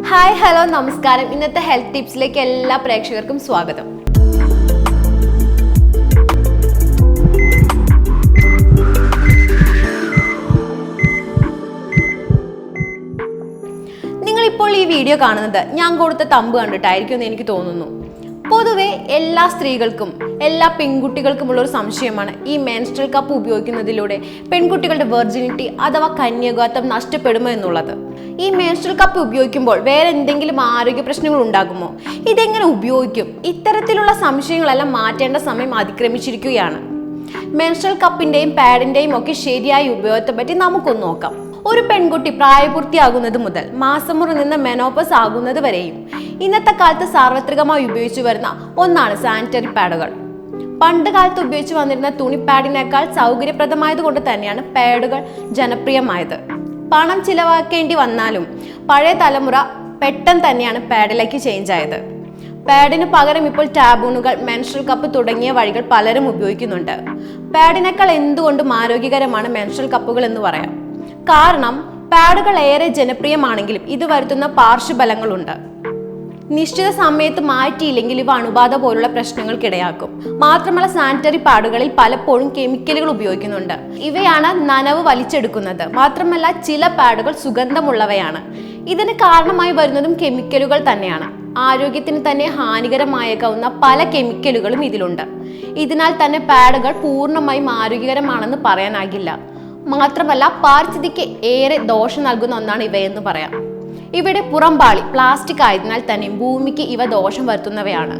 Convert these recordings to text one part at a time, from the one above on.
Hi hello നമസ്കാരം. ഇന്നത്തെ health ടിപ്സിലേക്ക് എല്ലാ പ്രേക്ഷകർക്കും സ്വാഗതം. നിങ്ങളിപ്പോൾ ഈ വീഡിയോ കാണുന്നത് ഞാൻ കൊടുത്ത തമ്പ് കണ്ടിട്ടായിരിക്കും എന്ന് എനിക്ക് തോന്നുന്നു. പൊതുവെ എല്ലാ സ്ത്രീകൾക്കും എല്ലാ പെൺകുട്ടികൾക്കുമുള്ള ഒരു സംശയമാണ് ഈ മെൻസ്ട്രൽ കപ്പ് ഉപയോഗിക്കുന്നതിലൂടെ പെൺകുട്ടികളുടെ വെർജിനിറ്റി അഥവാ കന്യാകാത്വം നഷ്ടപ്പെടുമോ എന്നുള്ളത്. ഈ മെൻസ്ട്രൽ കപ്പ് ഉപയോഗിക്കുമ്പോൾ വേറെ എന്തെങ്കിലും ആരോഗ്യ പ്രശ്നങ്ങൾ ഉണ്ടാകുമോ? ഇതെങ്ങനെ ഉപയോഗിക്കും? ഇത്തരത്തിലുള്ള സംശയങ്ങളെല്ലാം മാറ്റേണ്ട സമയം അതിക്രമിച്ചിരിക്കുകയാണ്. മെൻസ്ട്രൽ കപ്പിന്റെയും പാഡിന്റെയും ഒക്കെ ശരിയായ ഉപയോഗത്തെ പറ്റി നമുക്കൊന്ന് നോക്കാം. ഒരു പെൺകുട്ടി പ്രായപൂർത്തിയാകുന്നത് മുതൽ മാസമുറ നിന്ന് മെനോപ്പസ് ആകുന്നത് വരെയും ഇന്നത്തെ കാലത്ത് സാർവത്രികമായി ഉപയോഗിച്ചു വരുന്ന ഒന്നാണ് സാനിറ്ററി പാഡുകൾ. പണ്ട് കാലത്ത് ഉപയോഗിച്ചു വന്നിരുന്ന തുണി പാഡിനേക്കാൾ സൗകര്യപ്രദമായത് കൊണ്ട് തന്നെയാണ് പാഡുകൾ ജനപ്രിയമായത്. പണം ചിലവാക്കേണ്ടി വന്നാലും പഴയ തലമുറ പെട്ടെന്ന് തന്നെയാണ് പാഡിലേക്ക് ചേഞ്ച് ആയത്. പാഡിന് പകരം ഇപ്പോൾ ടാബൂണുകൾ, മെൻസ്ട്രൽ കപ്പ് തുടങ്ങിയ വഴികൾ പലരും ഉപയോഗിക്കുന്നുണ്ട്. പാഡിനേക്കാൾ എന്തുകൊണ്ടും ആരോഗ്യകരമാണ് മെൻസ്ട്രൽ കപ്പുകൾ എന്ന് പറയാം. കാരണം പാഡുകൾ ഏറെ ജനപ്രിയമാണെങ്കിലും ഇത് വരുത്തുന്ന പാർശ്വഫലങ്ങളുണ്ട്. നിശ്ചിത സമയത്ത് മാറ്റിയില്ലെങ്കിൽ ഇവ അണുബാധ പോലുള്ള പ്രശ്നങ്ങൾക്കിടയാക്കും. മാത്രമല്ല സാനിറ്ററി പാഡുകളിൽ പലപ്പോഴും കെമിക്കലുകൾ ഉപയോഗിക്കുന്നുണ്ട്. ഇവയാണ് നനവ് വലിച്ചെടുക്കുന്നത്. മാത്രമല്ല ചില പാഡുകൾ സുഗന്ധമുള്ളവയാണ്. ഇതിന് കാരണമായി വരുന്നതും കെമിക്കലുകൾ തന്നെയാണ്. ആരോഗ്യത്തിന് തന്നെ ഹാനികരമായേക്കാവുന്ന പല കെമിക്കലുകളും ഇതിലുണ്ട്. ഇതിനാൽ തന്നെ പാഡുകൾ പൂർണ്ണമായും ആരോഗ്യകരമാണെന്ന് പറയാനാകില്ല. മാത്രമല്ല പാരിസ്ഥിതിക്ക് ഏറെ ദോഷം നൽകുന്ന ഒന്നാണ് ഇവയെന്ന് പറയാം. ഇവിടെ പുറംപാളി പ്ലാസ്റ്റിക് ആയതിനാൽ തന്നെ ഭൂമിക്ക് ഇവ ദോഷം വരുത്തുന്നവയാണ്.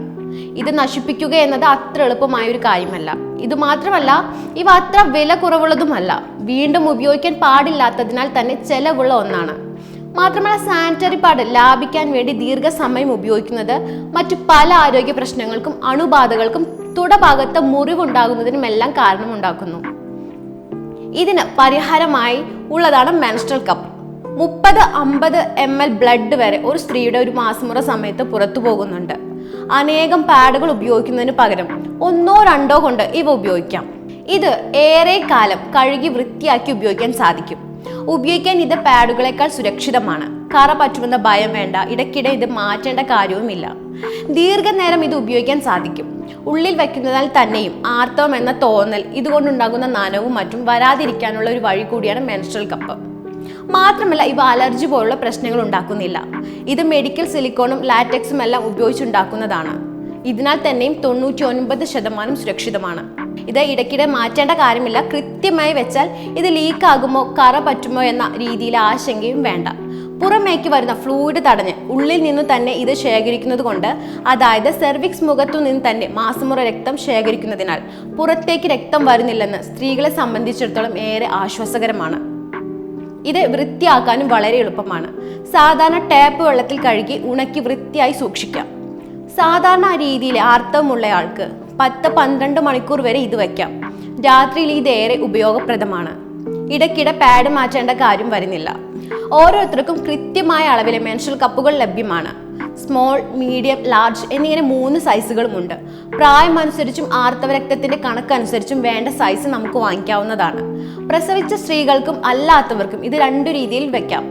ഇത് നശിപ്പിക്കുക എന്നത് അത്ര എളുപ്പമായ ഒരു കാര്യമല്ല. ഇത് മാത്രമല്ല ഇവ അത്ര വില കുറവുള്ളതുമല്ല. വീണ്ടും ഉപയോഗിക്കാൻ പാടില്ലാത്തതിനാൽ തന്നെ ചെലവുള്ള ഒന്നാണ്. മാത്രമല്ല സാനിറ്ററി പാഡ് ലാഭിക്കാൻ വേണ്ടി ദീർഘസമയം ഉപയോഗിക്കുന്നത് മറ്റു പല ആരോഗ്യ പ്രശ്നങ്ങൾക്കും അണുബാധകൾക്കും തുടഭാഗത്ത് മുറിവുണ്ടാകുന്നതിനുമെല്ലാം കാരണമുണ്ടാക്കുന്നു. ഇതിന് പരിഹാരമായി ഉള്ളതാണ് മെൻസ്ട്രൽ കപ്പ്. 30-50 ml ബ്ലഡ് വരെ ഒരു സ്ത്രീയുടെ ഒരു മാസമുറ സമയത്ത് പുറത്തു പോകുന്നുണ്ട്. അനേകം പാഡുകൾ ഉപയോഗിക്കുന്നതിന് പകരം 1-2 കൊണ്ട് ഇവ ഉപയോഗിക്കാം. ഇത് ഏറെ കാലം കഴുകി വൃത്തിയാക്കി ഉപയോഗിക്കാൻ സാധിക്കും. ഉപയോഗിക്കാൻ ഇത് പാഡുകളെക്കാൾ സുരക്ഷിതമാണ്. കറ പറ്റുമെന്ന ഭയം വേണ്ട. ഇടയ്ക്കിടെ ഇത് മാറ്റേണ്ട കാര്യവുമില്ല. ദീർഘനേരം ഇത് ഉപയോഗിക്കാൻ സാധിക്കും. ഉള്ളിൽ വെക്കുന്നതിനാൽ തന്നെയും ആർത്തവം എന്ന തോന്നൽ, ഇതുകൊണ്ടുണ്ടാകുന്ന നനവും മറ്റും വരാതിരിക്കാനുള്ള ഒരു വഴി കൂടിയാണ് മെൻസ്ട്രൽ കപ്പ്. മാത്രമല്ല ഇവ അലർജി പോലുള്ള പ്രശ്നങ്ങൾ ഉണ്ടാക്കുന്നില്ല. ഇത് മെഡിക്കൽ സിലിക്കോണും ലാറ്റക്സും എല്ലാം ഉപയോഗിച്ചുണ്ടാക്കുന്നതാണ്. ഇതിനാൽ തന്നെയും 99% സുരക്ഷിതമാണ്. ഇത് ഇടയ്ക്കിടെ മാറ്റേണ്ട കാര്യമില്ല. കൃത്യമായി വെച്ചാൽ ഇത് ലീക്ക് ആകുമോ കറ പറ്റുമോ എന്ന രീതിയിൽ ആശങ്കയും വേണ്ട. പുറമേക്ക് വരുന്ന ഫ്ലൂയിഡ് തടഞ്ഞ് ഉള്ളിൽ നിന്ന് തന്നെ ഇത് ശേഖരിക്കുന്നത് കൊണ്ട്, അതായത് സെർവിക്സ് മുഖത്തു നിന്ന് തന്നെ മാസമുറ രക്തം ശേഖരിക്കുന്നതിനാൽ പുറത്തേക്ക് രക്തം വരുന്നില്ലെന്ന് സ്ത്രീകളെ സംബന്ധിച്ചിടത്തോളം ഏറെ ആശ്വാസകരമാണ്. ഇത് വൃത്തിയാക്കാനും വളരെ എളുപ്പമാണ്. സാധാരണ ടാപ്പ് വെള്ളത്തിൽ കഴുകി ഉണക്കി വൃത്തിയായി സൂക്ഷിക്കാം. സാധാരണ രീതിയിൽ ആർത്തവമുള്ളയാൾക്ക് 10-12 മണിക്കൂർ വരെ ഇത് വയ്ക്കാം. രാത്രിയിൽ ഇത് ഏറെ ഉപയോഗപ്രദമാണ്. ഇടയ്ക്കിടെ പാഡ് മാറ്റേണ്ട കാര്യം വരുന്നില്ല. ഓരോരുത്തർക്കും കൃത്യമായ അളവിലെ മെൻസ്ട്രൽ കപ്പുകൾ ലഭ്യമാണ്. സ്മോൾ, മീഡിയം, ലാർജ് എന്നിങ്ങനെ 3 സൈസുകളുമുണ്ട്. പ്രായം അനുസരിച്ചും ആർത്തവ രക്തത്തിന്റെ കണക്കനുസരിച്ചും വേണ്ട സൈസ് നമുക്ക് വാങ്ങിക്കാവുന്നതാണ്. പ്രസവിച്ച സ്ത്രീകൾക്കും അല്ലാത്തവർക്കും ഇത് 2 രീതിയിൽ വെക്കാം.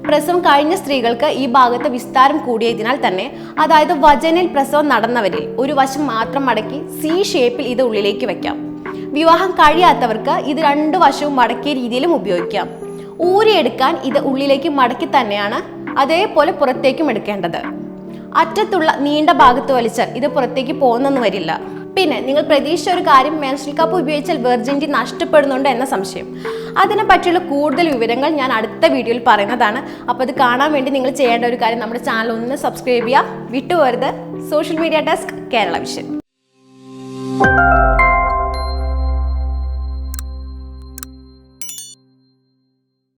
പ്രസവം കഴിഞ്ഞ സ്ത്രീകൾക്ക് ഈ ഭാഗത്ത് വിസ്താരം കൂടിയതിനാൽ തന്നെ, അതായത് വജനിൽ പ്രസവം നടന്നവരിൽ ഒരു വശം മാത്രം മടക്കി സി ഷേപ്പിൽ ഇത് ഉള്ളിലേക്ക് വെക്കാം. വിവാഹം കഴിയാത്തവർക്ക് ഇത് 2 വശവും മടക്കിയ രീതിയിലും ഉപയോഗിക്കാം. ഊരിയെടുക്കാൻ ഇത് ഉള്ളിലേക്ക് മടക്കി തന്നെയാണ് അതേപോലെ പുറത്തേക്കും എടുക്കേണ്ടത്. അറ്റത്തുള്ള നീണ്ട ഭാഗത്ത് വലിച്ചാൽ ഇത് പുറത്തേക്ക് പോകുന്നെന്ന് വരില്ല. പിന്നെ നിങ്ങൾ പ്രതീക്ഷിച്ച ഒരു കാര്യം, മെൻസ്ട്രൽ കപ്പ് ഉപയോഗിച്ചാൽ വെർജിനിറ്റി നഷ്ടപ്പെടുന്നുണ്ട് എന്ന സംശയം. അതിനെ പറ്റിയുള്ള കൂടുതൽ വിവരങ്ങൾ ഞാൻ അടുത്ത വീഡിയോയിൽ പറയുന്നതാണ്. അപ്പോൾ അത് കാണാൻ വേണ്ടി നിങ്ങൾ ചെയ്യേണ്ട ഒരു കാര്യം, നമ്മുടെ ചാനൽ ഒന്ന് സബ്സ്ക്രൈബ് ചെയ്യുക. വിട്ടുപോകരുത്. Social media desk, Kerala vision.